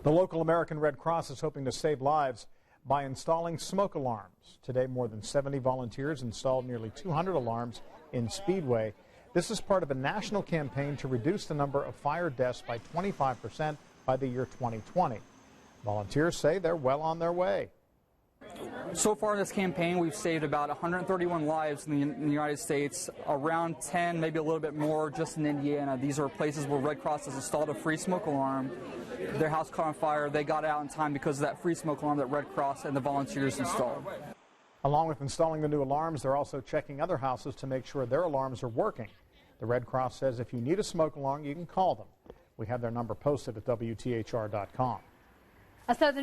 The local American Red Cross is hoping to save lives by installing smoke alarms. Today, more than 70 volunteers installed nearly 200 alarms in Speedway. This is part of a national campaign to reduce the number of fire deaths by 25% by the year 2020. Volunteers say they're well on their way. So far in this campaign, we've saved about 131 lives in the United States, around 10, maybe a little bit more just in Indiana. These are places where Red Cross has installed a free smoke alarm. Their house caught on fire. They got out in time because of that free smoke alarm that Red Cross and the volunteers installed. Along with installing the new alarms, they're also checking other houses to make sure their alarms are working. The Red Cross says if you need a smoke alarm, you can call them. We have their number posted at WTHR.com. A Southern